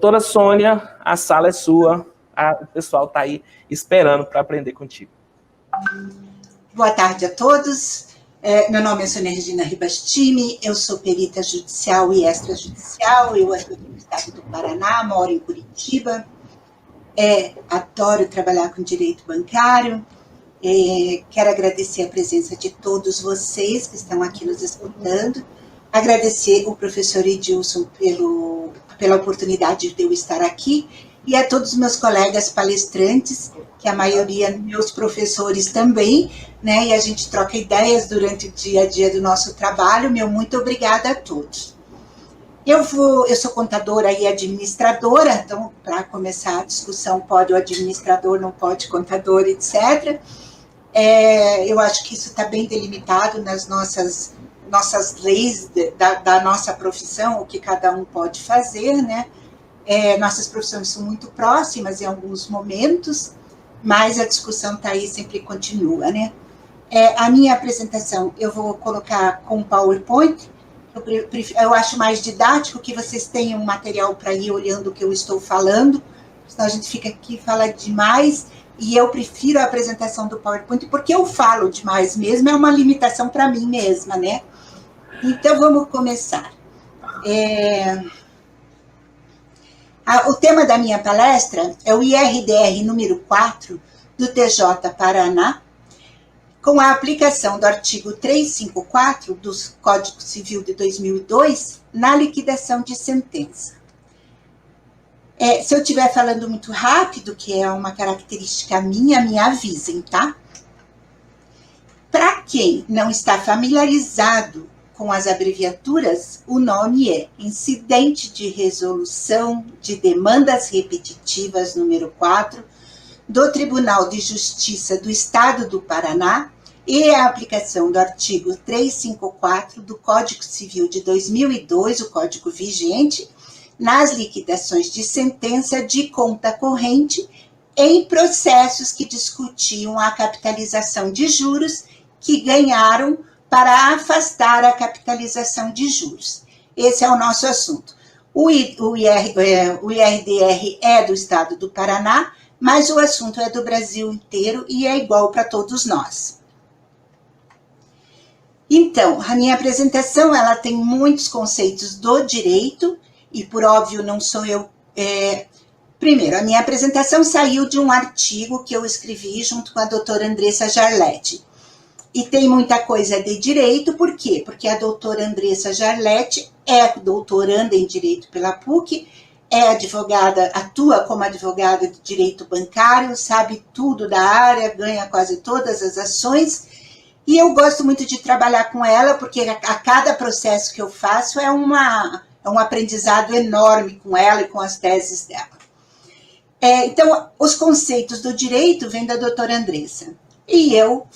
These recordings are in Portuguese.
Doutora Sônia, a sala é sua, o pessoal está aí esperando para aprender contigo. Boa tarde a todos. Meu nome é Sônia Regina Ribastini, eu sou perita judicial e extrajudicial, eu atuo no estado do Paraná, moro em Curitiba, adoro trabalhar com direito bancário, quero agradecer a presença de todos vocês que estão aqui nos escutando, agradecer o professor Edilson pela oportunidade de eu estar aqui e a todos os meus colegas palestrantes, que a maioria meus professores também, né, e a gente troca ideias durante o dia a dia do nosso trabalho. Meu muito obrigada a todos. Eu sou contadora e administradora, então, para começar a discussão, pode o administrador, não pode contador, etc. Eu acho que isso está bem delimitado nas nossas leis da nossa profissão, o que cada um pode fazer, né? Nossas profissões são muito próximas em alguns momentos, mas a discussão está aí, sempre continua, né? A minha apresentação eu vou colocar com PowerPoint, eu acho mais didático que vocês tenham um material para ir olhando o que eu estou falando, senão a gente fica aqui e fala demais, e eu prefiro a apresentação do PowerPoint, porque eu falo demais mesmo, é uma limitação para mim mesma, né? Então, vamos começar. O tema da minha palestra é o IRDR número 4 do TJ Paraná, com a aplicação do artigo 354 do Código Civil de 2002 na liquidação de sentença. Se eu estiver falando muito rápido, que é uma característica minha, me avisem, tá? Para quem não está familiarizado com as abreviaturas, o nome é Incidente de Resolução de Demandas Repetitivas número 4 do Tribunal de Justiça do Estado do Paraná e a aplicação do artigo 354 do Código Civil de 2002, o código vigente, nas liquidações de sentença de conta corrente em processos que discutiam a capitalização de juros que ganharam para afastar a capitalização de juros. Esse é o nosso assunto. O IRDR é do Estado do Paraná, mas o assunto é do Brasil inteiro e é igual para todos nós. Então, a minha apresentação ela tem muitos conceitos do direito, e por óbvio não sou eu... Primeiro, a minha apresentação saiu de um artigo que eu escrevi junto com a doutora Andressa Jarletti. E tem muita coisa de direito, por quê? Porque a doutora Andressa Jarletti é doutoranda em Direito pela PUC, é advogada, atua como advogada de direito bancário, sabe tudo da área, ganha quase todas as ações, e eu gosto muito de trabalhar com ela, porque a cada processo que eu faço é um aprendizado enorme com ela e com as teses dela. Então, os conceitos do direito vêm da doutora Andressa, e eu...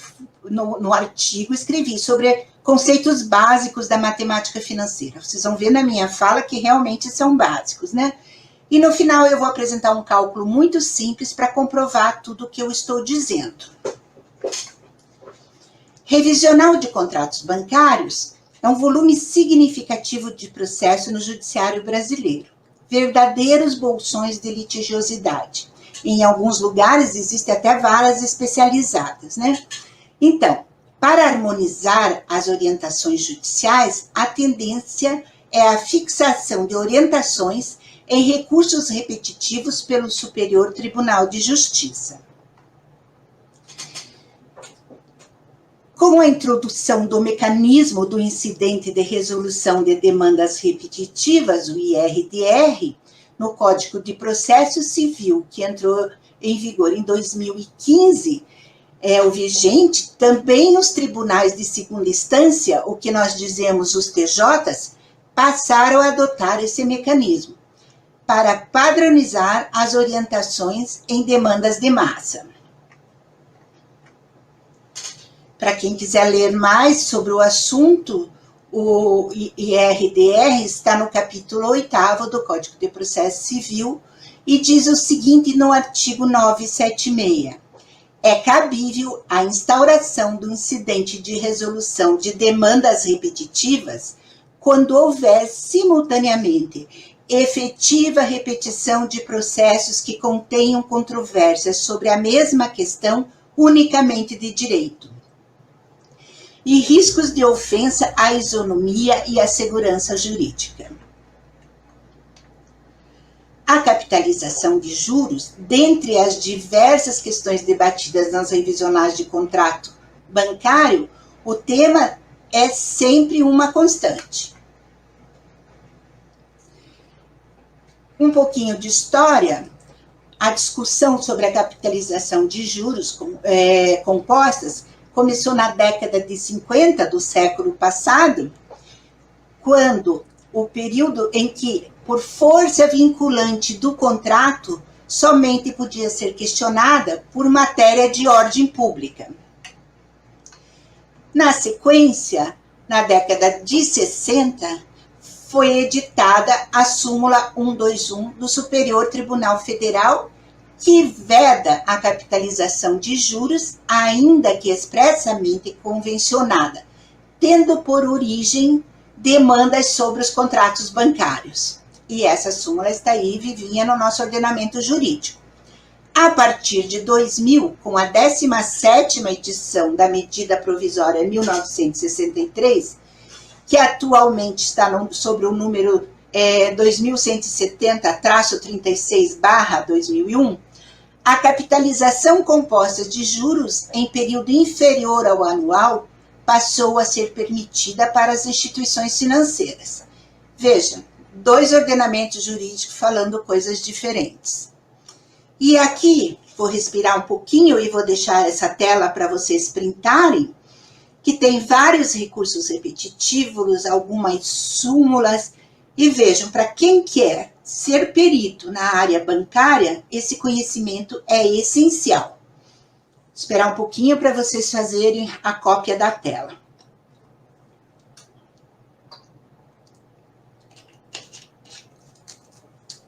No artigo, escrevi sobre conceitos básicos da matemática financeira. Vocês vão ver na minha fala que realmente são básicos, né? E no final eu vou apresentar um cálculo muito simples para comprovar tudo o que eu estou dizendo. Revisional de contratos bancários é um volume significativo de processo no judiciário brasileiro. Verdadeiros bolsões de litigiosidade. Em alguns lugares existem até varas especializadas, né? Então, para harmonizar as orientações judiciais, a tendência é a fixação de orientações em recursos repetitivos pelo Superior Tribunal de Justiça. Com a introdução do mecanismo do incidente de resolução de demandas repetitivas, o IRDR, no Código de Processo Civil, que entrou em vigor em 2015, o vigente, também os tribunais de segunda instância, o que nós dizemos os TJs, passaram a adotar esse mecanismo para padronizar as orientações em demandas de massa. Para quem quiser ler mais sobre o assunto, o IRDR está no capítulo 8º do Código de Processo Civil e diz o seguinte no artigo 976. É cabível a instauração do incidente de resolução de demandas repetitivas quando houver simultaneamente efetiva repetição de processos que contenham controvérsias sobre a mesma questão unicamente de direito, e riscos de ofensa à isonomia e à segurança jurídica. A capitalização de juros, dentre as diversas questões debatidas nas revisionagens de contrato bancário, o tema é sempre uma constante. Um pouquinho de história, a discussão sobre a capitalização de juros compostas começou na década de 50 do século passado, quando o período em que, por força vinculante do contrato, somente podia ser questionada por matéria de ordem pública. Na sequência, na década de 60, foi editada a súmula 121 do Superior Tribunal Federal, que veda a capitalização de juros, ainda que expressamente convencionada, tendo por origem demandas sobre os contratos bancários. E essa súmula está aí vivinha no nosso ordenamento jurídico. A partir de 2000, com a 17ª edição da Medida Provisória 1963, que atualmente está sobre o número 2170-36/2001, a capitalização composta de juros em período inferior ao anual passou a ser permitida para as instituições financeiras. Veja, 2 ordenamentos jurídicos falando coisas diferentes. E aqui, vou respirar um pouquinho e vou deixar essa tela para vocês printarem, que tem vários recursos repetitivos, algumas súmulas, e vejam, para quem quer ser perito na área bancária, esse conhecimento é essencial. Vou esperar um pouquinho para vocês fazerem a cópia da tela.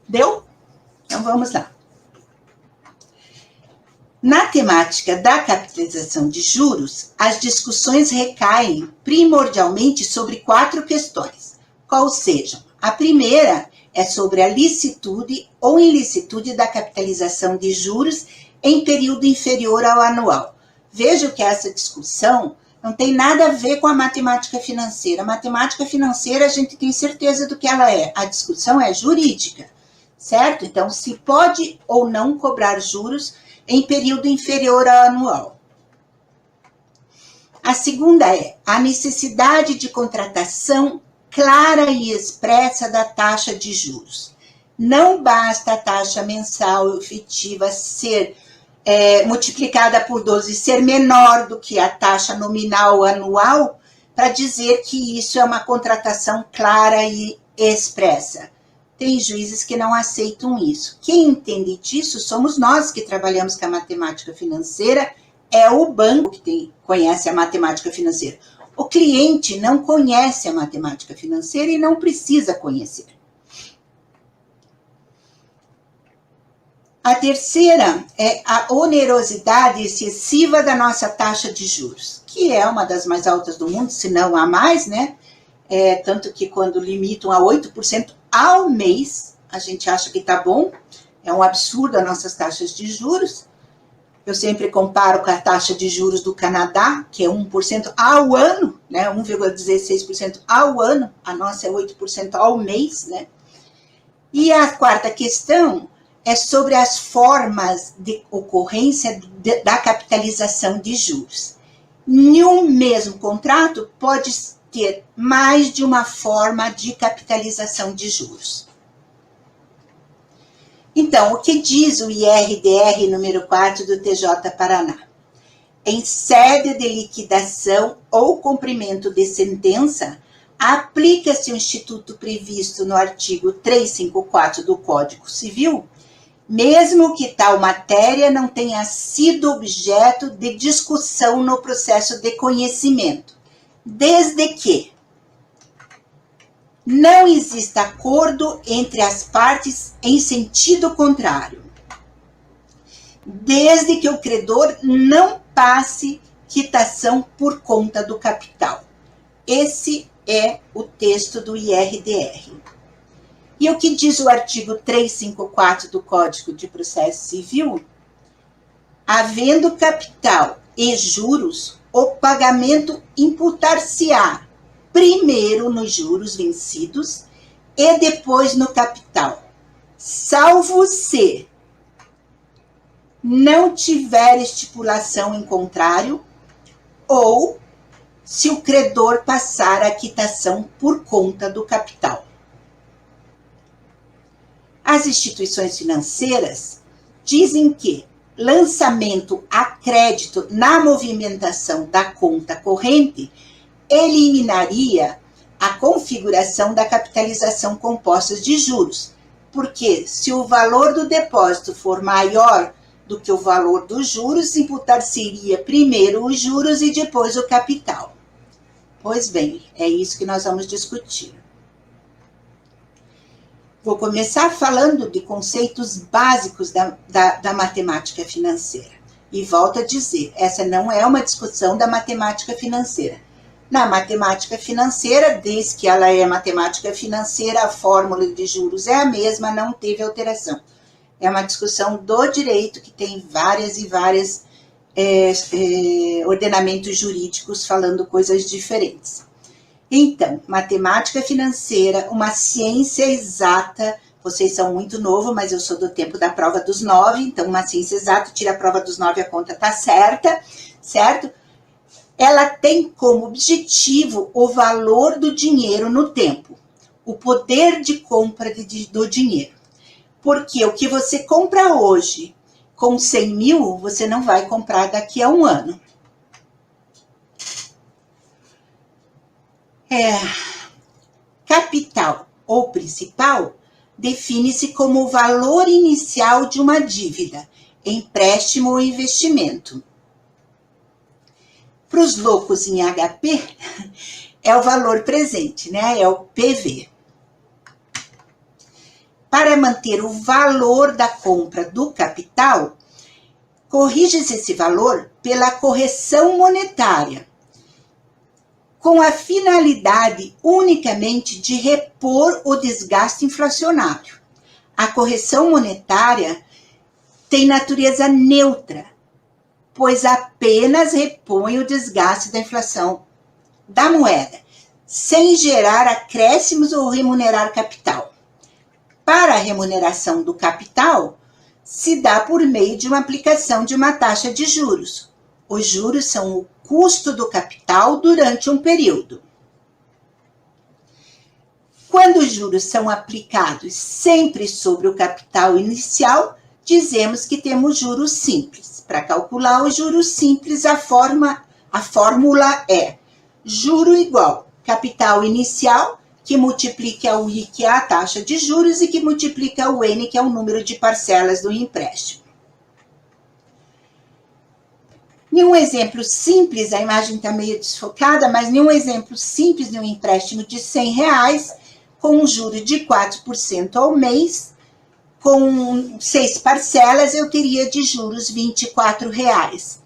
Deu? Então vamos lá. Na temática da capitalização de juros, as discussões recaem primordialmente sobre 4 questões, qual sejam: a primeira é sobre a licitude ou ilicitude da capitalização de juros em período inferior ao anual. Vejo que essa discussão não tem nada a ver com a matemática financeira. A matemática financeira, a gente tem certeza do que ela é. A discussão é jurídica, certo? Então, se pode ou não cobrar juros em período inferior ao anual. A segunda é a necessidade de contratação clara e expressa da taxa de juros. Não basta a taxa mensal efetiva ser multiplicada por 12 ser menor do que a taxa nominal anual para dizer que isso é uma contratação clara e expressa. Tem juízes que não aceitam isso. Quem entende disso somos nós que trabalhamos com a matemática financeira, é o banco que conhece a matemática financeira. O cliente não conhece a matemática financeira e não precisa conhecer. A terceira é a onerosidade excessiva da nossa taxa de juros, que é uma das mais altas do mundo, se não a mais, né? Tanto que quando limitam a 8% ao mês, a gente acha que está bom, é um absurdo as nossas taxas de juros. Eu sempre comparo com a taxa de juros do Canadá, que é 1% ao ano, né? 1,16% ao ano, a nossa é 8% ao mês, né? E a quarta questão é sobre as formas de ocorrência da capitalização de juros. Em um mesmo contrato, pode ter mais de uma forma de capitalização de juros. Então, o que diz o IRDR número 4 do TJ Paraná? Em sede de liquidação ou cumprimento de sentença, aplica-se o instituto previsto no artigo 354 do Código Civil, mesmo que tal matéria não tenha sido objeto de discussão no processo de conhecimento, desde que não exista acordo entre as partes em sentido contrário, desde que o credor não passe quitação por conta do capital. Esse é o texto do IRDR. E o que diz o artigo 354 do Código de Processo Civil? Havendo capital e juros, o pagamento imputar-se-á primeiro nos juros vencidos e depois no capital, salvo se não tiver estipulação em contrário ou se o credor passar a quitação por conta do capital. As instituições financeiras dizem que lançamento a crédito na movimentação da conta corrente eliminaria a configuração da capitalização composta de juros, porque se o valor do depósito for maior do que o valor dos juros, imputar-se-iria primeiro os juros e depois o capital. Pois bem, é isso que nós vamos discutir. Vou começar falando de conceitos básicos da matemática financeira. E volto a dizer, essa não é uma discussão da matemática financeira. Na matemática financeira, desde que ela é matemática financeira, a fórmula de juros é a mesma, não teve alteração. É uma discussão do direito que tem várias e várias ordenamentos jurídicos falando coisas diferentes. Então, matemática financeira, uma ciência exata, vocês são muito novos, mas eu sou do tempo da prova dos 9, então uma ciência exata, tira a prova dos 9, a conta está certa, certo? Ela tem como objetivo o valor do dinheiro no tempo, o poder de compra do dinheiro. Porque o que você compra hoje com 100 mil, você não vai comprar daqui a um ano. Capital ou principal define-se como o valor inicial de uma dívida, empréstimo ou investimento. Para os loucos em HP, é o valor presente, né? É o PV. Para manter o valor da compra do capital, corrige-se esse valor pela correção monetária, com a finalidade unicamente de repor o desgaste inflacionário. A correção monetária tem natureza neutra, pois apenas repõe o desgaste da inflação da moeda, sem gerar acréscimos ou remunerar capital. Para a remuneração do capital, se dá por meio de uma aplicação de uma taxa de juros. Os juros são o custo do capital durante um período. Quando os juros são aplicados sempre sobre o capital inicial, dizemos que temos juros simples. Para calcular os juros simples, a fórmula é juro igual capital inicial, que multiplica o I, que é a taxa de juros, e que multiplica o N, que é o número de parcelas do empréstimo. Nenhum exemplo simples, a imagem está meio desfocada, mas nenhum exemplo simples de um empréstimo de R$100 com um juro de 4% ao mês, com 6 parcelas, eu teria de juros R$24.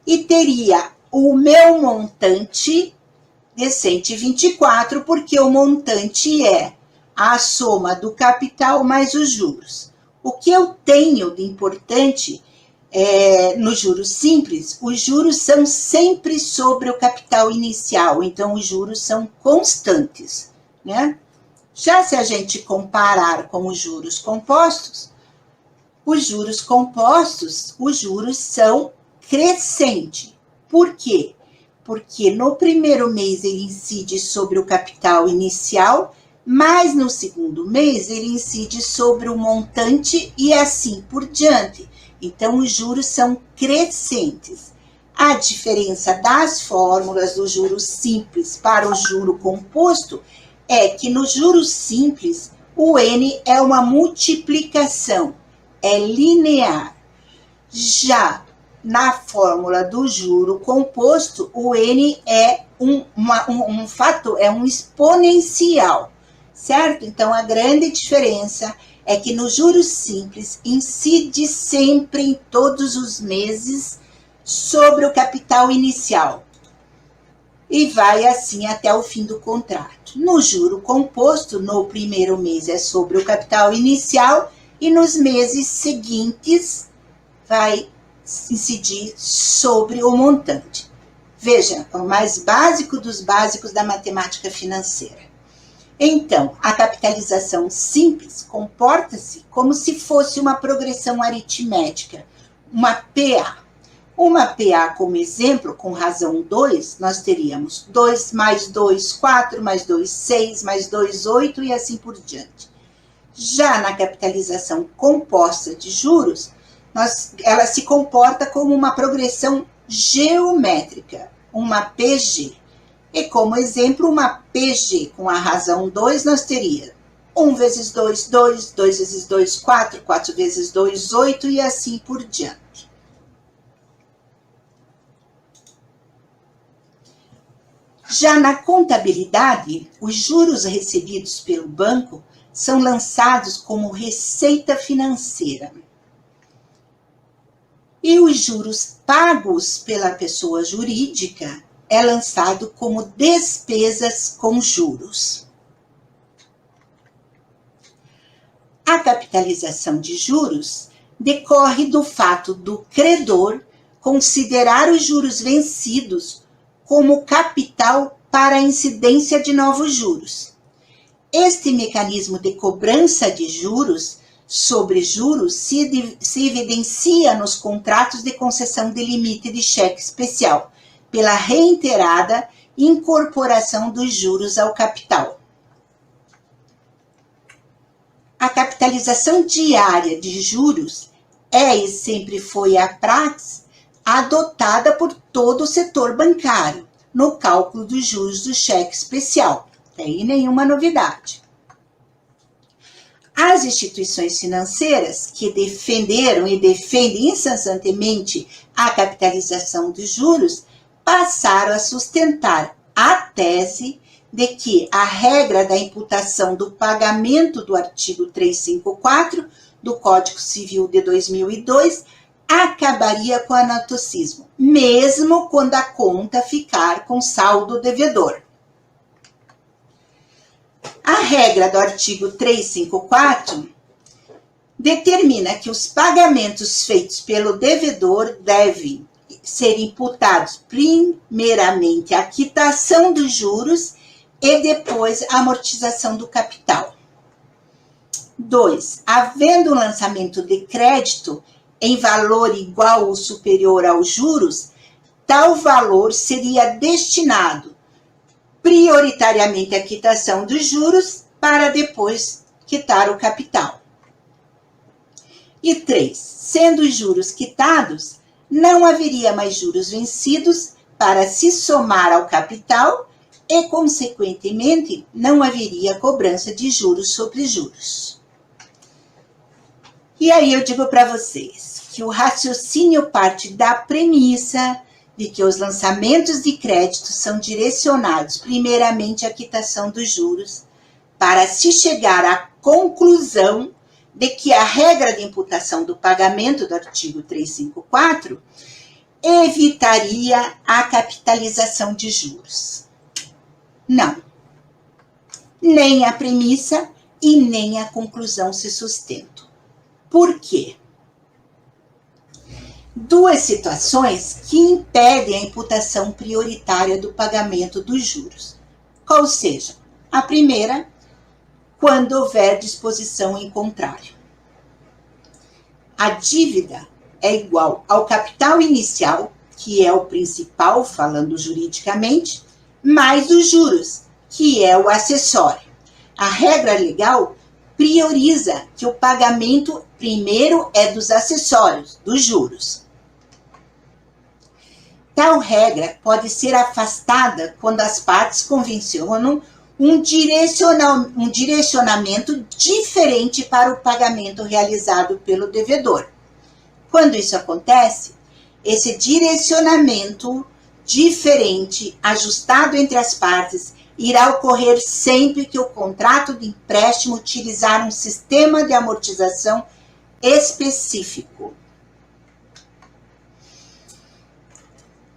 E teria o meu montante de 124, porque o montante é a soma do capital mais os juros. O que eu tenho de importante nos juros simples, os juros são sempre sobre o capital inicial, então os juros são constantes, né? Já se a gente comparar com os juros compostos, os juros são crescentes. Por quê? Porque no primeiro mês ele incide sobre o capital inicial, mas no segundo mês ele incide sobre o montante e assim por diante. Então, os juros são crescentes. A diferença das fórmulas do juro simples para o juro composto é que no juro simples, o N é uma multiplicação, é linear. Já na fórmula do juro composto, o N é um exponencial, certo? Então, a grande diferença é que no juros simples incide sempre em todos os meses sobre o capital inicial e vai assim até o fim do contrato. No juro composto, no primeiro mês é sobre o capital inicial e nos meses seguintes vai incidir sobre o montante. Veja, é o mais básico dos básicos da matemática financeira. Então, a capitalização simples comporta-se como se fosse uma progressão aritmética, uma PA. Uma PA, como exemplo, com razão 2, nós teríamos 2 mais 2, 4, mais 2, 6, mais 2, 8 e assim por diante. Já na capitalização composta de juros, ela se comporta como uma progressão geométrica, uma PG. E como exemplo, uma PG com a razão 2, nós teríamos 1 vezes 2, 2, 2 vezes 2, 4, 4 vezes 2, 8 e assim por diante. Já na contabilidade, os juros recebidos pelo banco são lançados como receita financeira. E os juros pagos pela pessoa jurídica é lançado como despesas com juros. A capitalização de juros decorre do fato do credor considerar os juros vencidos como capital para a incidência de novos juros. Este mecanismo de cobrança de juros sobre juros se evidencia nos contratos de concessão de limite de cheque especial, pela reiterada incorporação dos juros ao capital. A capitalização diária de juros é e sempre foi a praxe adotada por todo o setor bancário no cálculo dos juros do cheque especial. Tem nenhuma novidade. As instituições financeiras que defenderam e defendem incessantemente a capitalização dos juros passaram a sustentar a tese de que a regra da imputação do pagamento do artigo 354 do Código Civil de 2002 acabaria com o anatocismo, mesmo quando a conta ficar com saldo devedor. A regra do artigo 354 determina que os pagamentos feitos pelo devedor devem ser imputados primeiramente a quitação dos juros e depois a amortização do capital. 2. Havendo um lançamento de crédito em valor igual ou superior aos juros, tal valor seria destinado prioritariamente à quitação dos juros para depois quitar o capital. E 3. Sendo os juros quitados, não haveria mais juros vencidos para se somar ao capital e, consequentemente, não haveria cobrança de juros sobre juros. E aí eu digo para vocês que o raciocínio parte da premissa de que os lançamentos de crédito são direcionados primeiramente à quitação dos juros, para se chegar à conclusão de que a regra de imputação do pagamento do artigo 354 evitaria a capitalização de juros. Não. Nem a premissa e nem a conclusão se sustentam. Por quê? Duas situações que impedem a imputação prioritária do pagamento dos juros. Qual seja? A primeira, quando houver disposição em contrário. A dívida é igual ao capital inicial, que é o principal, falando juridicamente, mais os juros, que é o acessório. A regra legal prioriza que o pagamento primeiro é dos acessórios, dos juros. Tal regra pode ser afastada quando as partes convencionam um direcionamento diferente para o pagamento realizado pelo devedor. Quando isso acontece, esse direcionamento diferente, ajustado entre as partes, irá ocorrer sempre que o contrato de empréstimo utilizar um sistema de amortização específico.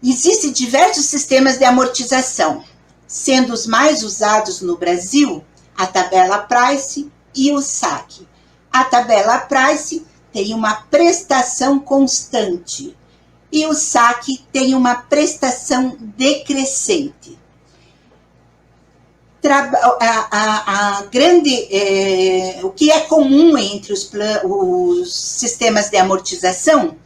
Existem diversos sistemas de amortização. sendo os mais usados no Brasil a tabela Price e o saque. A tabela Price tem uma prestação constante e o saque tem uma prestação decrescente. O que é comum entre os sistemas de amortização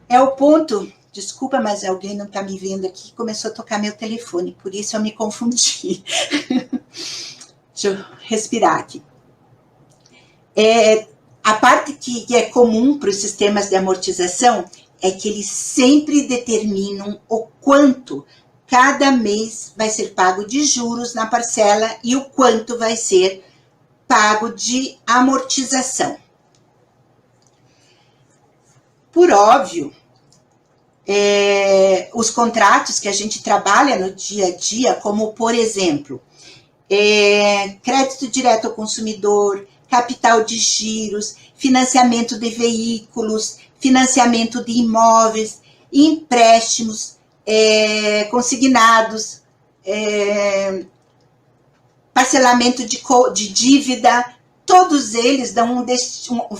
é o ponto. Desculpa, mas alguém não está me vendo aqui. Começou a tocar meu telefone, por isso eu me confundi. Deixa eu respirar aqui. A parte que é comum para os sistemas de amortização é que eles sempre determinam o quanto cada mês vai ser pago de juros na parcela e o quanto vai ser pago de amortização. Por óbvio, os contratos que a gente trabalha no dia a dia, como, por exemplo, crédito direto ao consumidor, capital de giros, financiamento de veículos, financiamento de imóveis, empréstimos, consignados, parcelamento de dívida, todos eles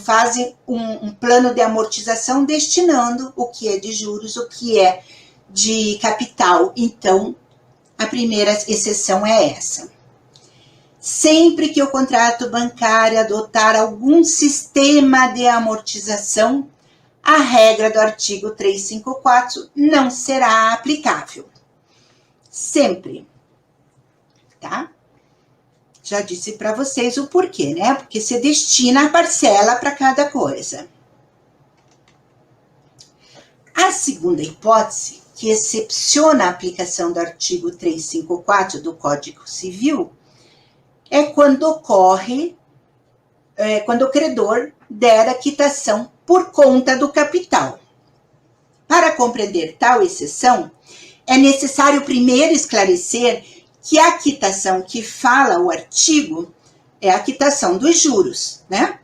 fazem um plano de amortização destinando o que é de juros, o que é de capital. Então, a primeira exceção é essa. Sempre que o contrato bancário adotar algum sistema de amortização, a regra do artigo 354 não será aplicável. Sempre. Tá? Já disse para vocês o porquê, né? Porque se destina a parcela para cada coisa. A segunda hipótese, que excepciona a aplicação do artigo 354 do Código Civil, é quando ocorre, quando o credor der a quitação por conta do capital. Para compreender tal exceção, é necessário primeiro esclarecer que a quitação que fala o artigo é a quitação dos juros, né?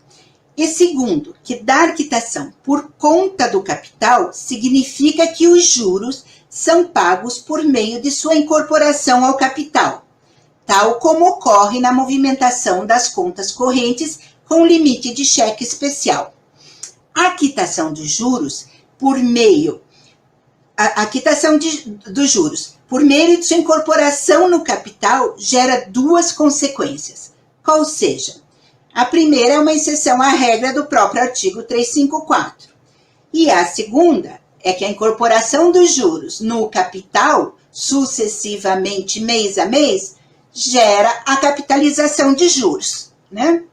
E segundo, que dar quitação por conta do capital significa que os juros são pagos por meio de sua incorporação ao capital, tal como ocorre na movimentação das contas correntes com limite de cheque especial. A quitação dos juros por meio dos juros por meio de sua incorporação no capital gera duas consequências, qual seja, a primeira é uma exceção à regra do próprio artigo 354, e a segunda é que a incorporação dos juros no capital, sucessivamente mês a mês, gera a capitalização de juros, né?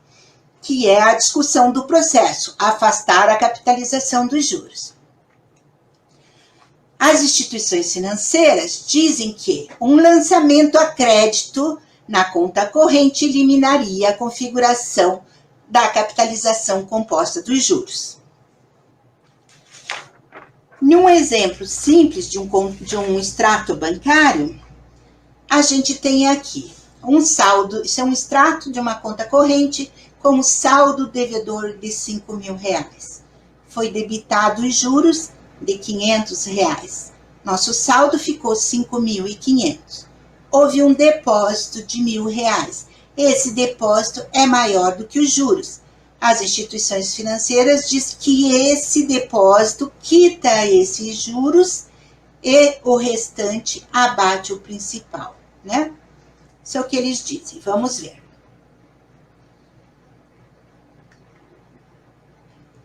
Que é a discussão do processo, afastar a capitalização dos juros. As instituições financeiras dizem que um lançamento a crédito na conta corrente eliminaria a configuração da capitalização composta dos juros. Num exemplo simples de um extrato bancário, a gente tem aqui um saldo, isso é um extrato de uma conta corrente com saldo devedor de R$5.000. Foi debitado os juros de R$500. Nosso saldo ficou 5.500. Houve um depósito de R$1.000. Esse depósito é maior do que os juros. As instituições financeiras dizem que esse depósito quita esses juros e o restante abate o principal, né? Isso é o que eles dizem. Vamos ver.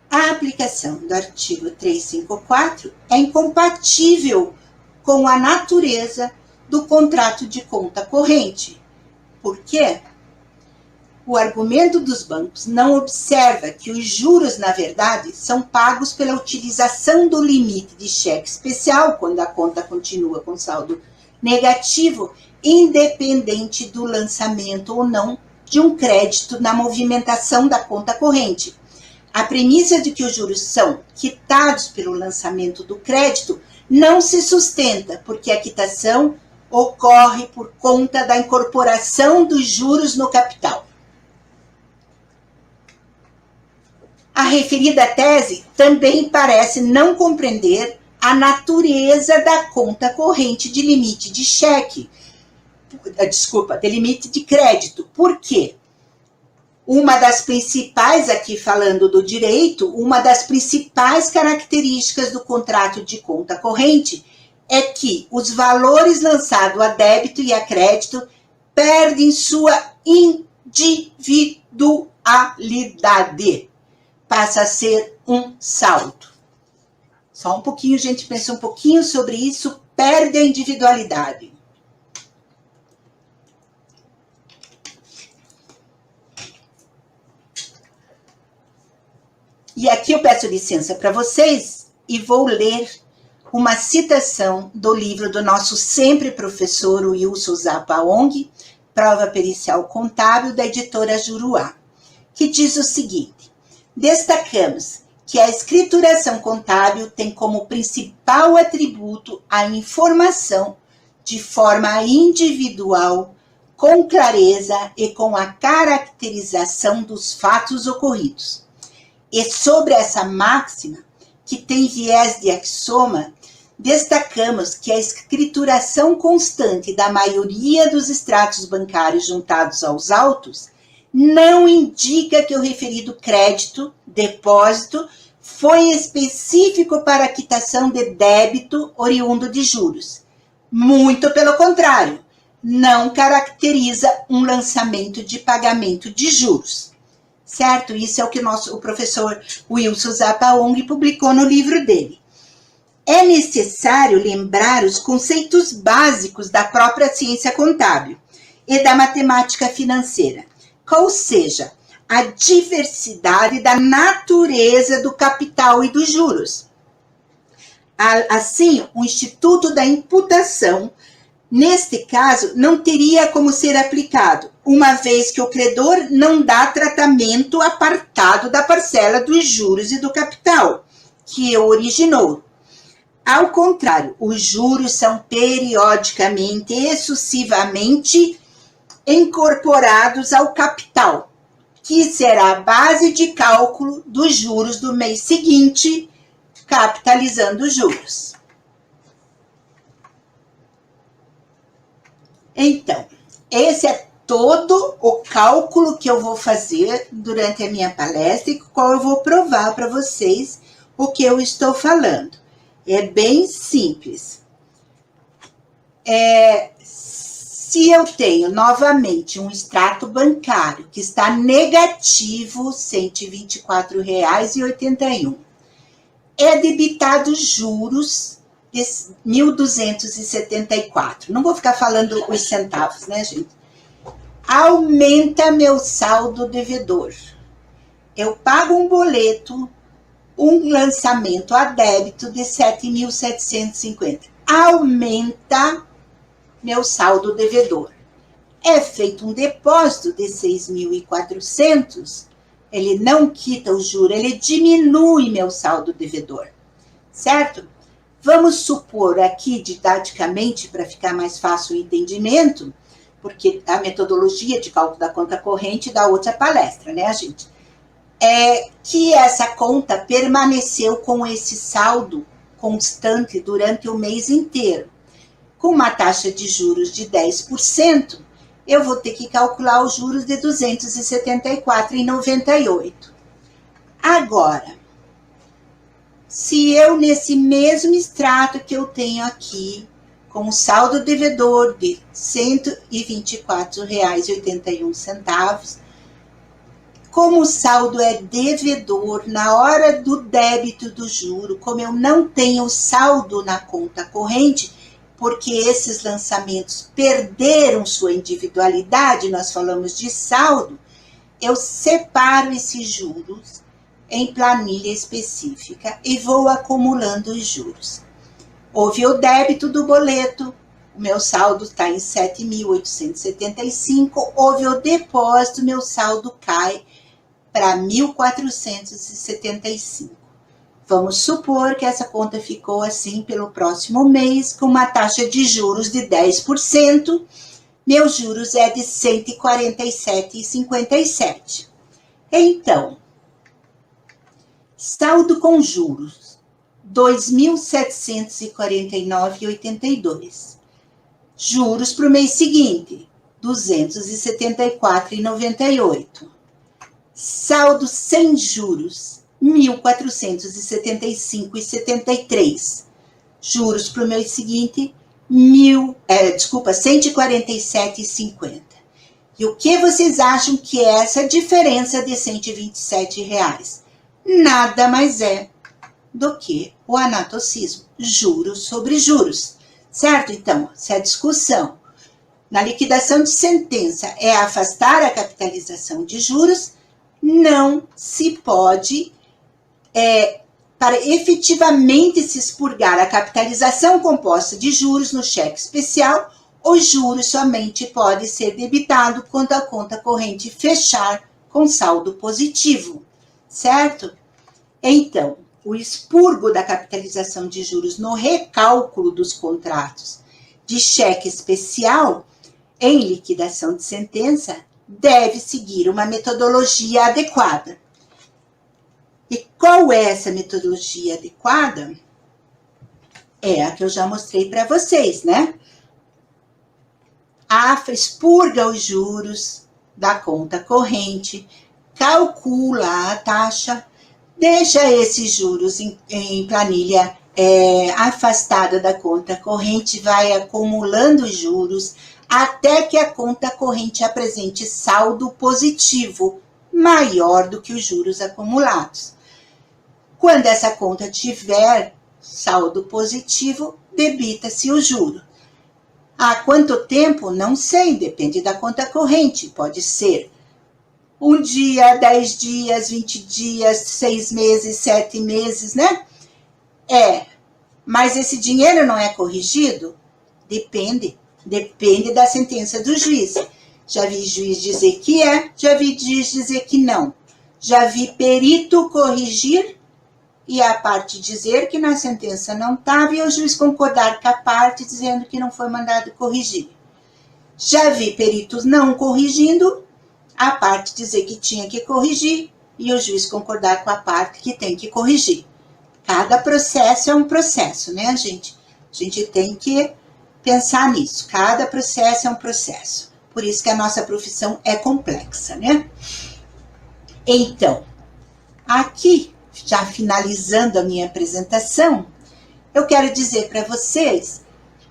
A aplicação do artigo 354 é incompatível com a natureza do contrato de conta corrente. Por quê? O argumento dos bancos não observa que os juros, na verdade, são pagos pela utilização do limite de cheque especial, quando a conta continua com saldo negativo, independente do lançamento ou não de um crédito na movimentação da conta corrente. A premissa de que os juros são quitados pelo lançamento do crédito não se sustenta, porque a quitação ocorre por conta da incorporação dos juros no capital. A referida tese também parece não compreender a natureza da conta corrente de limite de cheque, desculpa, de limite de crédito. Por quê? Uma das principais, aqui falando do direito, uma das principais características do contrato de conta corrente é que os valores lançados a débito e a crédito perdem sua individualidade. Passa a ser um saldo. Só um pouquinho, gente, pensa um pouquinho sobre isso, perde a individualidade. E aqui eu peço licença para vocês e vou ler uma citação do livro do nosso sempre professor Wilson Zappa Ong, Prova Pericial Contábil, da editora Juruá, que diz o seguinte: destacamos que a escrituração contábil tem como principal atributo a informação de forma individual, com clareza e com a caracterização dos fatos ocorridos. E sobre essa máxima, que tem viés de axioma, destacamos que a escrituração constante da maioria dos extratos bancários juntados aos autos não indica que o referido crédito, depósito, foi específico para a quitação de débito oriundo de juros. Muito pelo contrário, não caracteriza um lançamento de pagamento de juros. Certo? Isso é o que o professor Wilson Zappa Ong publicou no livro dele. É necessário lembrar os conceitos básicos da própria ciência contábil e da matemática financeira, ou seja, a diversidade da natureza do capital e dos juros. Assim, o Instituto da Imputação, neste caso, não teria como ser aplicado, uma vez que o credor não dá tratamento apartado da parcela dos juros e do capital, que o originou. Ao contrário, os juros são periodicamente e sucessivamente incorporados ao capital, que será a base de cálculo dos juros do mês seguinte, capitalizando os juros. Então, esse é todo o cálculo que eu vou fazer durante a minha palestra e qual eu vou provar para vocês o que eu estou falando. É bem simples. Se eu tenho novamente um extrato bancário que está negativo, R$ 124,81, é debitado juros de 1.274. Não vou ficar falando os centavos, né, gente? Aumenta meu saldo devedor. Eu pago um boleto, um lançamento a débito de 7.750. Aumenta meu saldo devedor. É feito um depósito de 6.400, ele não quita o juro, ele diminui meu saldo devedor, certo? Vamos supor aqui, didaticamente, para ficar mais fácil o entendimento, porque a metodologia de cálculo da conta corrente dá outra palestra, né, gente? Que essa conta permaneceu com esse saldo constante durante o mês inteiro. Com uma taxa de juros de 10%, eu vou ter que calcular os juros de R$ 274,98. Agora, se eu, nesse mesmo extrato que eu tenho aqui, com o saldo devedor de R$ 124,81, como o saldo é devedor na hora do débito do juro, como eu não tenho saldo na conta corrente, porque esses lançamentos perderam sua individualidade, nós falamos de saldo, eu separo esses juros em planilha específica e vou acumulando os juros. Houve o débito do boleto, o meu saldo está em 7.875, houve o depósito, meu saldo cai para 1.475. Vamos supor que essa conta ficou assim pelo próximo mês, com uma taxa de juros de 10%, meus juros é de 147,57. Então, saldo com juros, 2.749,82. Juros para o mês seguinte, R$ 274,98. Saldo sem juros, R$ 1.475,73. Juros para o mês seguinte, R$ 147,50. E o que vocês acham que é essa diferença de R$ 127? Nada mais é do que o anatocismo, juros sobre juros. Certo? Então, se a discussão na liquidação de sentença é afastar a capitalização de juros, não se pode, para efetivamente se expurgar a capitalização composta de juros no cheque especial, os juros somente podem ser debitados quando a conta corrente fechar com saldo positivo, certo? Então, o expurgo da capitalização de juros no recálculo dos contratos de cheque especial em liquidação de sentença deve seguir uma metodologia adequada. E qual é essa metodologia adequada? É a que eu já mostrei para vocês, né? A AFA expurga os juros da conta corrente, calcula a taxa, deixa esses juros em planilha afastada da conta corrente, vai acumulando juros até que a conta corrente apresente saldo positivo maior do que os juros acumulados. Quando essa conta tiver saldo positivo, debita-se o juro. Há quanto tempo? Não sei, depende da conta corrente. Pode ser 1 dia, 10 dias, 20 dias, 6 meses, 7 meses, né? Mas esse dinheiro não é corrigido? Depende da sentença do juiz. Já vi juiz dizer que já vi juiz dizer que não. Já vi perito corrigir e a parte dizer que na sentença não estava e o juiz concordar com a parte dizendo que não foi mandado corrigir. Já vi peritos não corrigindo, a parte dizer que tinha que corrigir e o juiz concordar com a parte que tem que corrigir. Cada processo é um processo, né, gente? A gente tem que pensar nisso. Cada processo é um processo. Por isso que a nossa profissão é complexa, né? Então, aqui, já finalizando a minha apresentação, eu quero dizer para vocês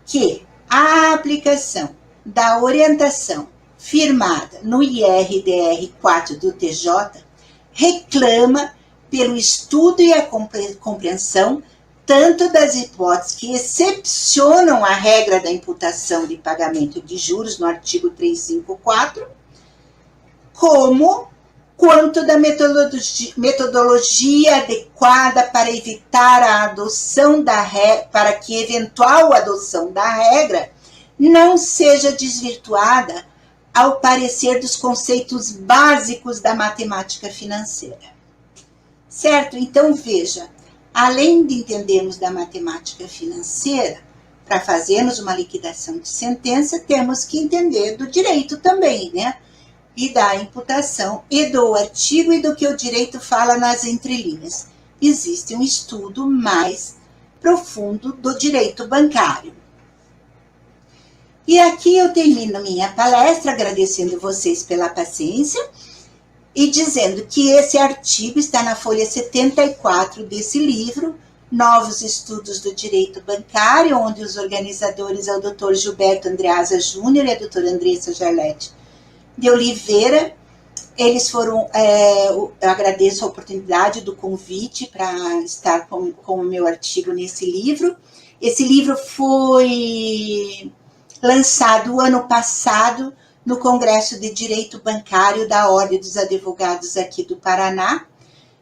que a aplicação da orientação firmada no IRDR 4 do TJ reclama pelo estudo e a compreensão tanto das hipóteses que excepcionam a regra da imputação de pagamento de juros no artigo 354, quanto da metodologia adequada para evitar a adoção para que eventual adoção da regra não seja desvirtuada ao parecer dos conceitos básicos da matemática financeira. Certo? Então, veja, além de entendermos da matemática financeira, para fazermos uma liquidação de sentença, temos que entender do direito também, né? E da imputação, e do artigo, e do que o direito fala nas entrelinhas. Existe um estudo mais profundo do direito bancário. E aqui eu termino minha palestra, agradecendo vocês pela paciência, e dizendo que esse artigo está na folha 74 desse livro, Novos Estudos do Direito Bancário, onde os organizadores é o Dr. Gilberto Andreasa Júnior e a doutora Andressa Jarlete de Oliveira. Eles foram, eu agradeço a oportunidade do convite para estar com o meu artigo nesse livro. Esse livro foi lançado ano passado no Congresso de Direito Bancário da Ordem dos Advogados aqui do Paraná,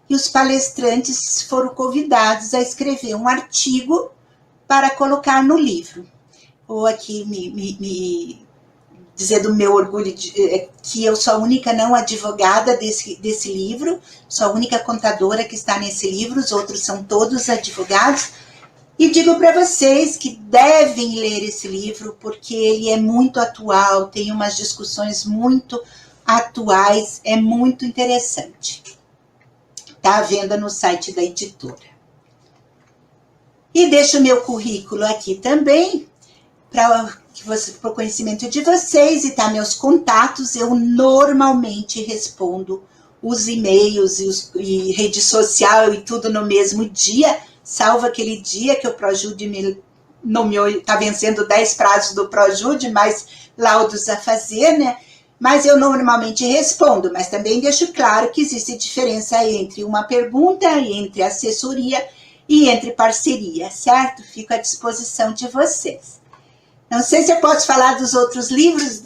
e os palestrantes foram convidados a escrever um artigo para colocar no livro. Vou aqui me dizer do meu orgulho que eu sou a única não advogada desse livro, sou a única contadora que está nesse livro, os outros são todos advogados. E digo para vocês que devem ler esse livro, porque ele é muito atual, tem umas discussões muito atuais, é muito interessante. Está à venda no site da editora. E deixo o meu currículo aqui também, para para o conhecimento de vocês e tá meus contatos, eu normalmente respondo os e-mails e rede social e tudo no mesmo dia, salvo aquele dia que o Projude me nomeou, está vencendo 10 prazos do Projude, mais laudos a fazer, né? Mas eu normalmente respondo, mas também deixo claro que existe diferença entre uma pergunta, entre assessoria e entre parceria, certo? Fico à disposição de vocês. Não sei se eu posso falar dos outros livros,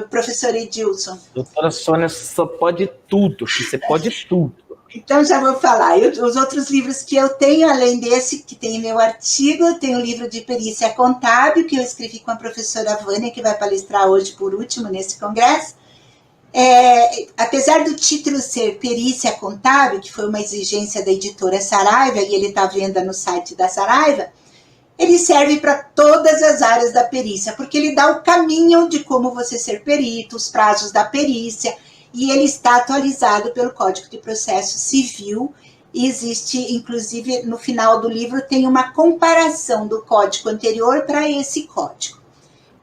professor Edilson. Doutora Sônia, só pode tudo, você pode tudo. Então, já vou falar. Os outros livros que eu tenho, além desse, que tem meu artigo, tem o livro de perícia contábil, que eu escrevi com a professora Vânia, que vai palestrar hoje por último nesse congresso. Apesar do título ser perícia contábil, que foi uma exigência da editora Saraiva, e ele está à venda no site da Saraiva, ele serve para todas as áreas da perícia, porque ele dá o caminho de como você ser perito, os prazos da perícia, e ele está atualizado pelo Código de Processo Civil, e existe, inclusive, no final do livro, tem uma comparação do código anterior para esse código.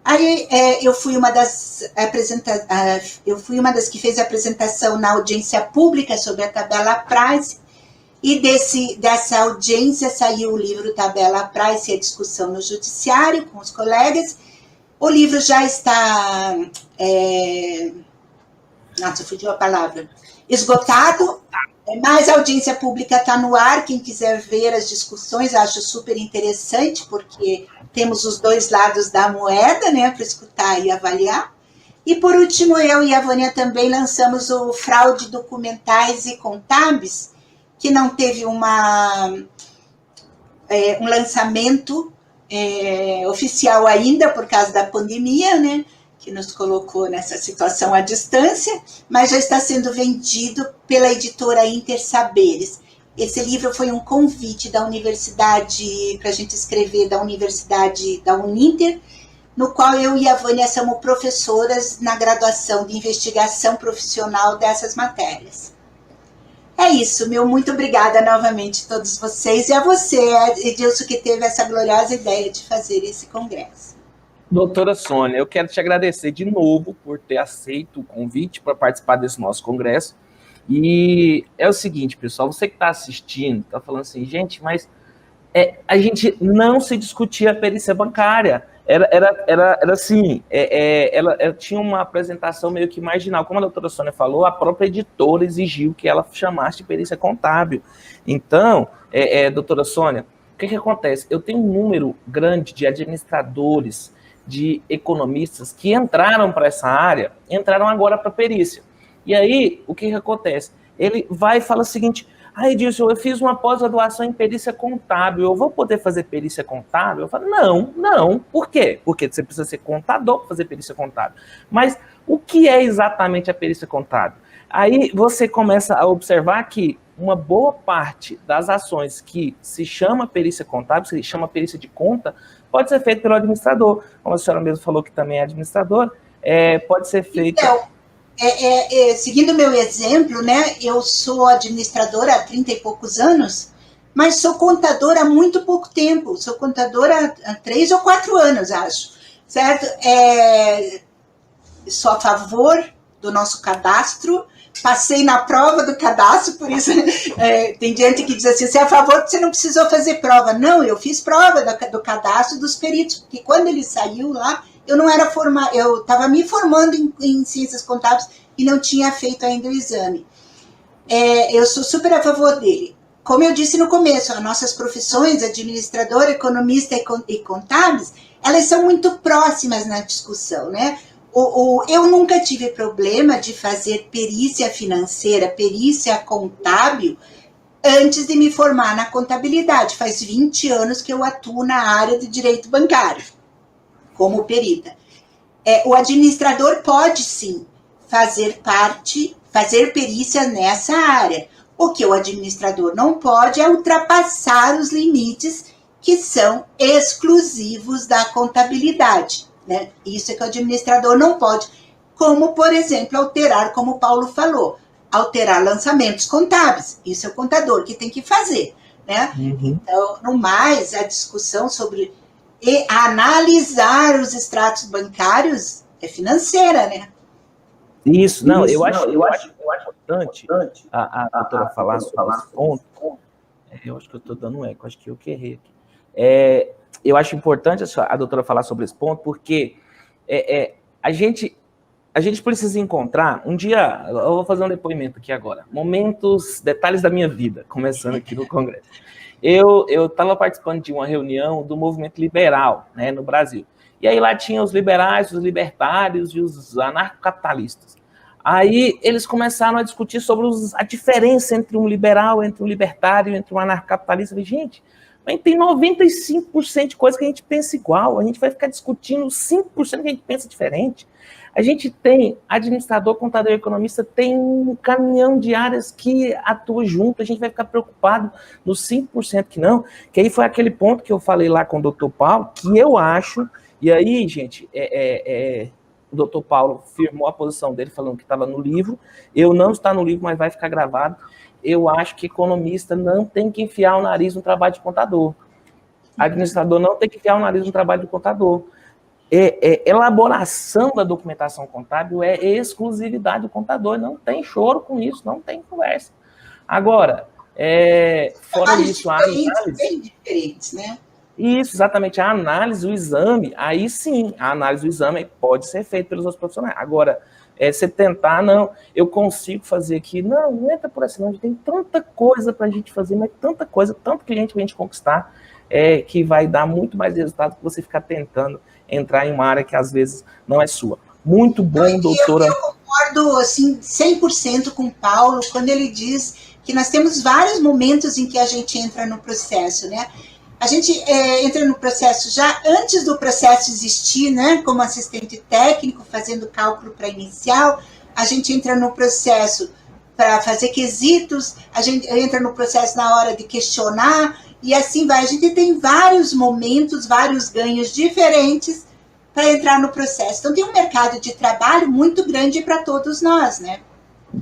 Aí eu fui uma das que fez a apresentação na audiência pública sobre a tabela Price, e dessa audiência saiu o livro Tabela Price e a discussão no judiciário com os colegas. O livro já está... Nossa, fugiu a palavra. Esgotado, mas a audiência pública está no ar. Quem quiser ver as discussões, acho super interessante, porque temos os dois lados da moeda, né, para escutar e avaliar. E, por último, eu e a Vânia também lançamos o Fraude Documentais e Contábeis, que não teve um lançamento oficial ainda por causa da pandemia, né, que nos colocou nessa situação à distância, mas já está sendo vendido pela editora Intersaberes. Esse livro foi um convite da universidade, para a gente escrever, da Universidade da Uninter, no qual eu e a Vânia somos professoras na graduação de investigação profissional dessas matérias. É isso, muito obrigada novamente a todos vocês, e a você, Edilson, que teve essa gloriosa ideia de fazer esse congresso. Doutora Sônia, eu quero te agradecer de novo por ter aceito o convite para participar desse nosso congresso. E é o seguinte, pessoal, você que está assistindo, está falando assim, gente, mas a gente não se discutia a perícia bancária. Era assim, ela tinha uma apresentação meio que marginal. Como a doutora Sônia falou, a própria editora exigiu que ela chamasse de perícia contábil. Então, doutora Sônia, o que acontece? Eu tenho um número grande de administradores, de economistas que entraram para essa área, entraram agora para a perícia. E aí, o que acontece? Ele vai e fala o seguinte: Edilson, eu fiz uma pós-graduação em perícia contábil, eu vou poder fazer perícia contábil? Eu falo, não. Por quê? Porque você precisa ser contador para fazer perícia contábil. Mas o que é exatamente a perícia contábil? Aí você começa a observar que uma boa parte das ações que se chama perícia contábil, se chama perícia de conta, pode ser feita pelo administrador. Como a senhora mesmo falou que também é administrador, pode ser feita... Então, seguindo meu exemplo, né, eu sou administradora há 30 e poucos anos, mas sou contadora há muito pouco tempo, sou contadora há 3 ou 4 anos, acho, certo? Sou a favor do nosso cadastro, passei na prova do cadastro, por isso tem gente que diz assim, você é a favor porque você não precisou fazer prova. Não, eu fiz prova do cadastro dos peritos, porque quando ele saiu lá, eu não era formada, eu estava me formando em ciências contábeis e não tinha feito ainda o exame. Eu sou super a favor dele. Como eu disse no começo, as nossas profissões, administrador, economista e contábeis, elas são muito próximas na discussão, né? Eu nunca tive problema de fazer perícia financeira, perícia contábil, antes de me formar na contabilidade. Faz 20 anos que eu atuo na área de direito bancário, como perita. O administrador pode, sim, fazer perícia nessa área. O que o administrador não pode é ultrapassar os limites que são exclusivos da contabilidade, né? Isso é que o administrador não pode, como, por exemplo, alterar, como o Paulo falou, alterar lançamentos contábeis. Isso é o contador que tem que fazer, né? Uhum. Então, no mais, a discussão sobre... E analisar os extratos bancários é financeira, né? Isso, não, eu acho importante a doutora falar sobre esse ponto. Eu acho que eu estou dando um eco, acho que eu que errei aqui. Eu acho importante a doutora falar sobre esse ponto, porque a gente precisa encontrar, um dia, eu vou fazer um depoimento aqui agora, detalhes da minha vida, começando aqui no Congresso. Eu estava participando de uma reunião do movimento liberal, né, no Brasil. E aí lá tinha os liberais, os libertários e os anarcocapitalistas. Aí eles começaram a discutir sobre a diferença entre um liberal, entre um libertário, entre um anarcocapitalista. Eu falei, gente, mas tem 95% de coisa que a gente pensa igual, a gente vai ficar discutindo 5% que a gente pensa diferente. A gente tem administrador, contador e economista, tem um caminhão de áreas que atua junto, a gente vai ficar preocupado nos 5% que não, que aí foi aquele ponto que eu falei lá com o doutor Paulo, que eu acho, e aí, gente, o doutor Paulo firmou a posição dele, falando que estava no livro, não está no livro, mas vai ficar gravado. Eu acho que economista não tem que enfiar o nariz no trabalho de contador. Administrador não tem que enfiar o nariz no trabalho de contador. Elaboração da documentação contábil é exclusividade do contador, não tem choro com isso, não tem conversa. Agora, fora isso, a análise... Bem diferentes, né? Isso, exatamente, a análise, o exame, aí sim, a análise do exame pode ser feita pelos outros profissionais. Agora, você tentar, não, eu consigo fazer aqui, não entra por essa, não, a gente tem tanta coisa para a gente fazer, mas tanta coisa, tanto cliente para a gente conquistar, que vai dar muito mais resultado que você ficar tentando entrar em uma área que às vezes não é sua. Muito bom, doutora. Eu concordo, assim, 100% com o Paulo, quando ele diz que nós temos vários momentos em que a gente entra no processo, né? A gente entra no processo já antes do processo existir, né? Como assistente técnico, fazendo cálculo para inicial, a gente entra no processo para fazer quesitos, a gente entra no processo na hora de questionar, e assim vai. A gente tem vários momentos, vários ganhos diferentes para entrar no processo. Então, tem um mercado de trabalho muito grande para todos nós, né?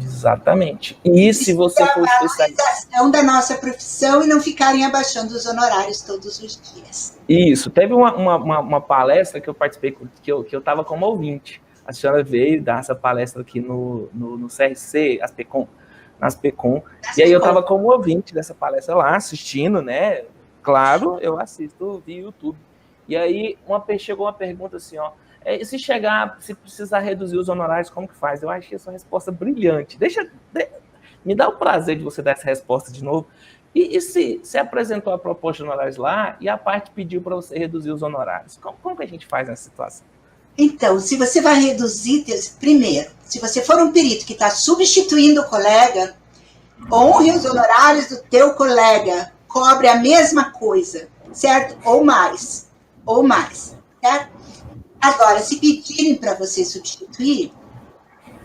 Exatamente. E se você for especialização da nossa profissão e não ficarem abaixando os honorários todos os dias. Isso. Teve uma palestra que eu participei, que eu estava como ouvinte. A senhora veio dar essa palestra aqui no CRC, nas PECOM, e aí eu estava como ouvinte dessa palestra lá, assistindo, né? Claro, eu assisto via YouTube. E aí chegou uma pergunta assim, ó, se precisar reduzir os honorários, como que faz? Eu achei essa resposta brilhante. Me dá o prazer de você dar essa resposta de novo. E se você apresentou a proposta de honorários lá e a parte pediu para você reduzir os honorários? Como que a gente faz nessa situação? Então, se você vai reduzir, primeiro, se você for um perito que está substituindo o colega, honre os honorários do teu colega, cobre a mesma coisa, certo? Ou mais, certo? Agora, se pedirem para você substituir,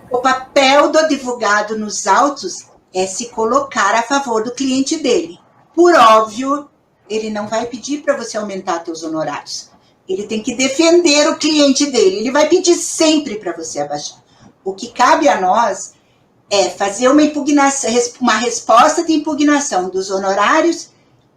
o papel do advogado nos autos é se colocar a favor do cliente dele. Por óbvio, ele não vai pedir para você aumentar seus honorários. Ele tem que defender o cliente dele. Ele vai pedir sempre para você abaixar. O que cabe a nós é fazer uma resposta de impugnação dos honorários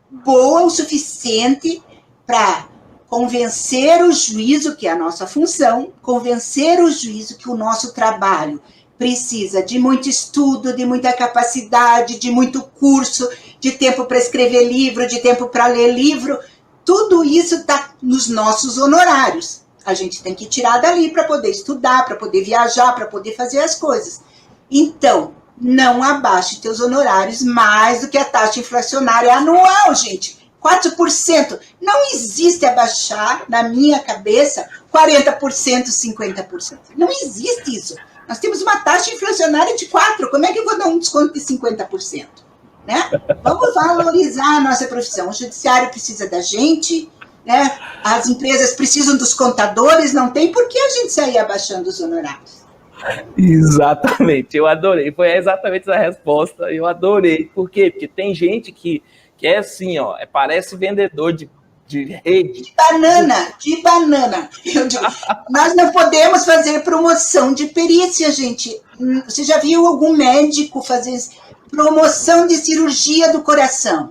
boa o suficiente para convencer o juízo, que é a nossa função, convencer o juízo que o nosso trabalho precisa de muito estudo, de muita capacidade, de muito curso, de tempo para escrever livro, de tempo para ler livro. Tudo isso está nos nossos honorários. A gente tem que tirar dali para poder estudar, para poder viajar, para poder fazer as coisas. Então, não abaixe teus honorários mais do que a taxa inflacionária anual, gente. 4%. Não existe abaixar, na minha cabeça, 40%, 50%. Não existe isso. Nós temos uma taxa inflacionária de 4%. Como é que eu vou dar um desconto de 50%? Né? Vamos valorizar a nossa profissão. O judiciário precisa da gente, né? As empresas precisam dos contadores, não tem por que a gente sair abaixando os honorários. Exatamente, eu adorei. Foi exatamente essa resposta, eu adorei. Por quê? Porque tem gente que é assim, ó, parece vendedor de rede. De banana. Eu digo, nós não podemos fazer promoção de perícia, gente. Você já viu algum médico fazer promoção de cirurgia do coração?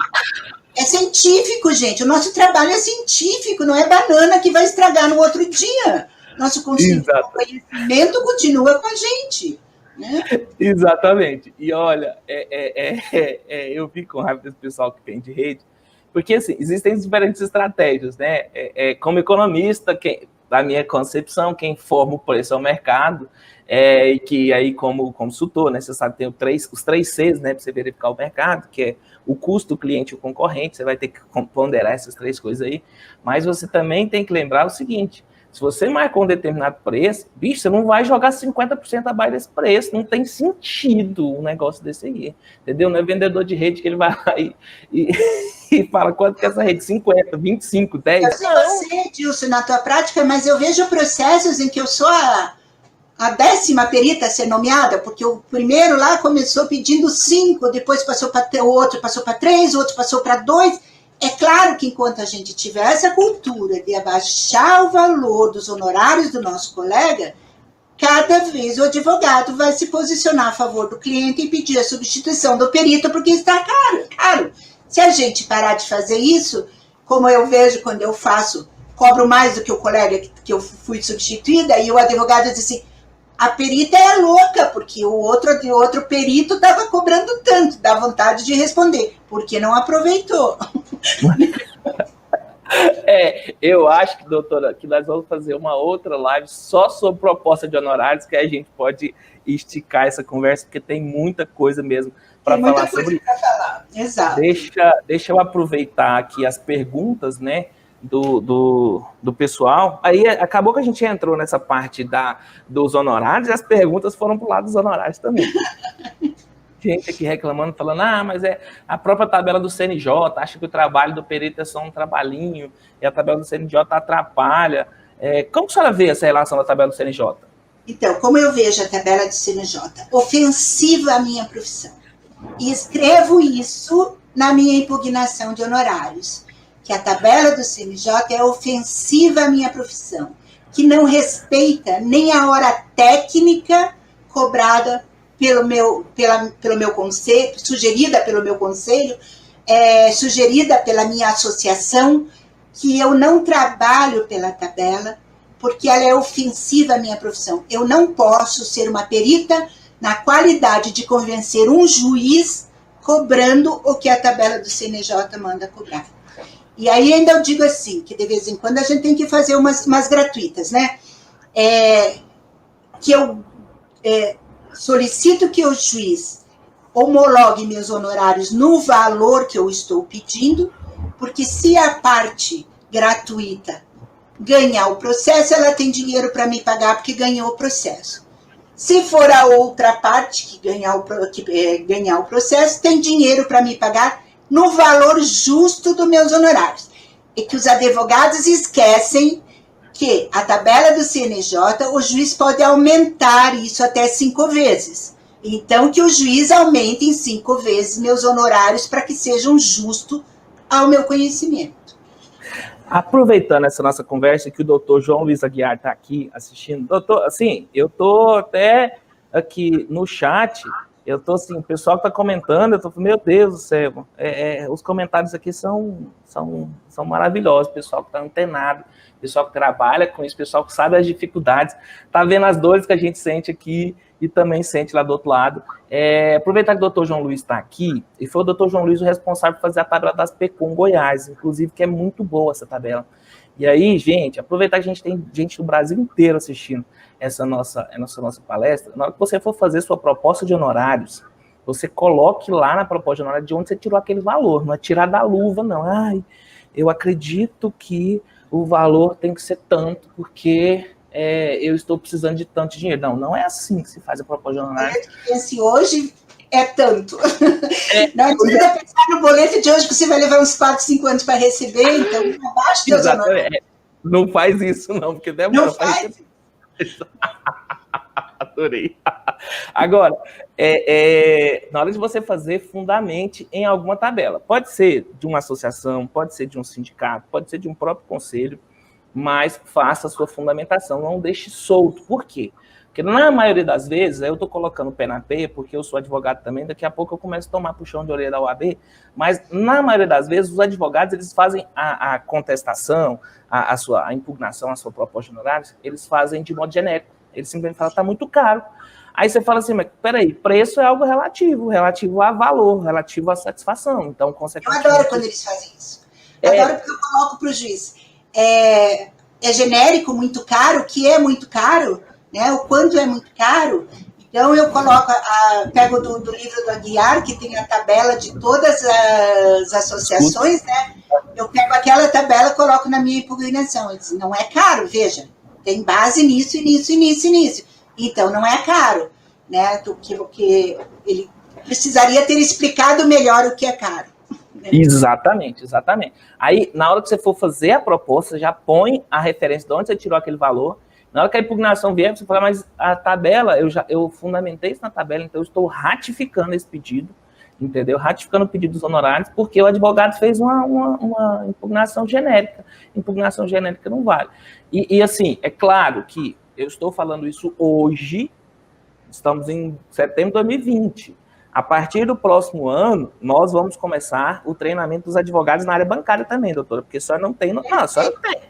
É científico, gente. O nosso trabalho é científico, não é banana que vai estragar no outro dia. Nosso conhecimento continua com a gente. Né? Exatamente. E olha, eu fico com raiva desse pessoal que tem de rede, porque assim, existem diferentes estratégias, né? Como economista, da minha concepção, quem forma o preço é o mercado, e que aí, como consultor, né, você sabe, tem os 3 Cs, né, para você verificar o mercado, que é o custo, o cliente e o concorrente, você vai ter que ponderar essas 3 coisas aí, mas você também tem que lembrar o seguinte: se você marcou um determinado preço, bicho, você não vai jogar 50% abaixo desse preço, não tem sentido um negócio desse aí, entendeu? Não é vendedor de rede que ele vai lá e fala quanto que é essa rede, 50, 25, 10? Eu sei você, Dilson, na tua prática, mas eu vejo processos em que eu sou a 10ª perita a ser nomeada, porque o primeiro lá começou pedindo 5, depois passou para o outro, passou para 3, o outro passou para 2. É claro que enquanto a gente tiver essa cultura de abaixar o valor dos honorários do nosso colega, cada vez o advogado vai se posicionar a favor do cliente e pedir a substituição do perito, porque está caro. Se a gente parar de fazer isso, como eu vejo quando eu faço, cobro mais do que o colega que eu fui substituída, e o advogado diz assim: a perita é louca, porque o outro perito estava cobrando tanto, dá vontade de responder, porque não aproveitou. Eu acho que, doutora, que nós vamos fazer uma outra live só sobre proposta de honorários, que a gente pode esticar essa conversa, porque tem muita coisa mesmo para falar sobre isso. Exato. Deixa eu aproveitar aqui as perguntas, né, do pessoal. Aí acabou que a gente entrou nessa parte dos honorários, e as perguntas foram para o lado dos honorários também. Gente aqui reclamando, falando: mas é a própria tabela do CNJ, acha que o trabalho do perito é só um trabalhinho, e a tabela do CNJ atrapalha. Como que a senhora vê essa relação da tabela do CNJ? Então, como eu vejo a tabela do CNJ? Ofensiva à minha profissão. E escrevo isso na minha impugnação de honorários, que a tabela do CNJ é ofensiva à minha profissão, que não respeita nem a hora técnica cobrada pelo meu conselho, sugerida pelo meu conselho, sugerida pela minha associação, que eu não trabalho pela tabela, porque ela é ofensiva à minha profissão. Eu não posso ser uma perita na qualidade de convencer um juiz cobrando o que a tabela do CNJ manda cobrar. E aí ainda eu digo assim, que de vez em quando a gente tem que fazer umas gratuitas, né? Que eu solicito que o juiz homologue meus honorários no valor que eu estou pedindo, porque se a parte gratuita ganhar o processo, ela tem dinheiro para me pagar porque ganhou o processo. Se for a outra parte que ganhar o processo, tem dinheiro para me pagar no valor justo dos meus honorários. E que os advogados esquecem que a tabela do CNJ, o juiz pode aumentar isso até 5 vezes. Então, que o juiz aumente em 5 vezes meus honorários para que sejam justos ao meu conhecimento. Aproveitando essa nossa conversa, que o doutor João Luiz Aguiar está aqui assistindo. Doutor, assim, eu estou até aqui no chat, eu estou assim, o pessoal que está comentando, eu estou falando: meu Deus do céu, os comentários aqui são maravilhosos, o pessoal que está antenado, o pessoal que trabalha com isso, o pessoal que sabe as dificuldades, está vendo as dores que a gente sente aqui e também sente lá do outro lado. Aproveitar que o doutor João Luiz está aqui, e foi o doutor João Luiz o responsável por fazer a tabela das PECOM Goiás, inclusive, que é muito boa essa tabela. E aí, gente, aproveitar que a gente tem gente do Brasil inteiro assistindo essa nossa palestra. Na hora que você for fazer sua proposta de honorários, você coloque lá na proposta de honorários de onde você tirou aquele valor, não é tirar da luva, não. Eu acredito que o valor tem que ser tanto, porque eu estou precisando de tanto dinheiro. Não é assim que se faz a proposta de honorários. Esse hoje é tanto. Não adianta pensar no boleto de hoje que você vai levar uns 4, 5 anos para receber, então abaixo dos honorários. Não faz isso, não, porque demora. Não faz. Adorei. Agora, na hora de você fazer, fundamente em alguma tabela. Pode ser de uma associação, pode ser de um sindicato, pode ser de um próprio conselho, mas faça a sua fundamentação, não deixe solto. Por quê? Porque na maioria das vezes, eu estou colocando o pé na P, porque eu sou advogado também, daqui a pouco eu começo a tomar puxão de orelha da OAB, mas na maioria das vezes, os advogados, eles fazem a contestação, a impugnação, a sua proposta de honorários, eles fazem de modo genérico. Eles simplesmente falam, está muito caro. Aí você fala assim, mas peraí, preço é algo relativo a valor, relativo à satisfação. Então, consequentemente... Eu adoro quando eles fazem isso. Adoro porque eu coloco para o juiz. É genérico, muito caro, o que é muito caro, né? O quanto é muito caro. Então, eu coloco, pego do livro do Aguiar, que tem a tabela de todas as associações, né? Eu pego aquela tabela e coloco na minha impugnação. Eu disse, não é caro, veja, tem base nisso, e nisso, e nisso, e nisso. Então, não é caro, né? Porque ele precisaria ter explicado melhor o que é caro. Né? Exatamente. Aí, na hora que você for fazer a proposta, já põe a referência de onde você tirou aquele valor. Na hora que a impugnação vier, você fala, mas a tabela, eu fundamentei isso na tabela, então eu estou ratificando esse pedido, entendeu? Ratificando o pedido dos honorários, porque o advogado fez uma impugnação genérica. Impugnação genérica não vale. E assim, é claro que eu estou falando isso hoje, estamos em setembro de 2020. A partir do próximo ano, nós vamos começar o treinamento dos advogados na área bancária também, doutora, porque só não tem... Não, só não tem.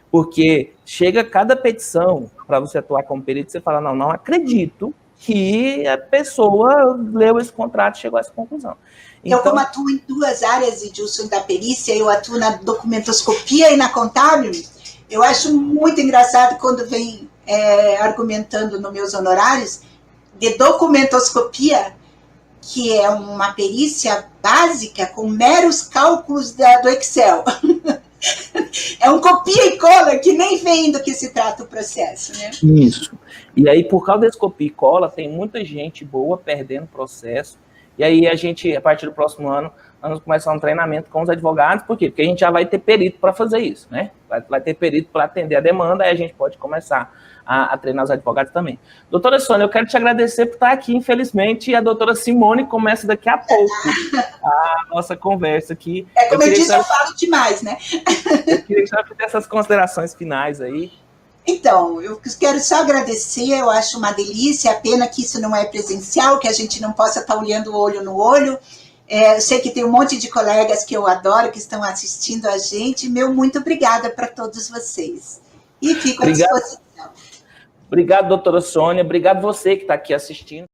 Porque chega cada petição para você atuar como perito, você fala, não acredito que a pessoa leu esse contrato e chegou a essa conclusão. Então, como atuo em duas áreas, Edilson, da perícia, eu atuo na documentoscopia e na contábil, eu acho muito engraçado quando vem argumentando nos meus honorários de documentoscopia, que é uma perícia básica com meros cálculos do Excel. É um copia e cola que nem vem do que se trata o processo, né? Isso. E aí, por causa desse copia e cola, tem muita gente boa perdendo o processo. E aí, a gente, a partir do próximo ano, vamos começar um treinamento com os advogados. Por quê? Porque a gente já vai ter perito para fazer isso, né? Vai ter perito para atender a demanda, aí a gente pode começar a treinar os advogados também. Doutora Sônia, eu quero te agradecer por estar aqui, infelizmente, e a doutora Simone começa daqui a pouco a nossa conversa aqui. Como eu disse, eu falo demais, né? Eu queria que você fizesse essas considerações finais aí. Então, eu quero só agradecer, eu acho uma delícia, a pena que isso não é presencial, que a gente não possa estar olhando olho no olho. Eu sei que tem um monte de colegas que eu adoro, que estão assistindo a gente. Muito obrigada para todos vocês. E fico à disposição. Obrigado, doutora Sônia. Obrigado você que está aqui assistindo.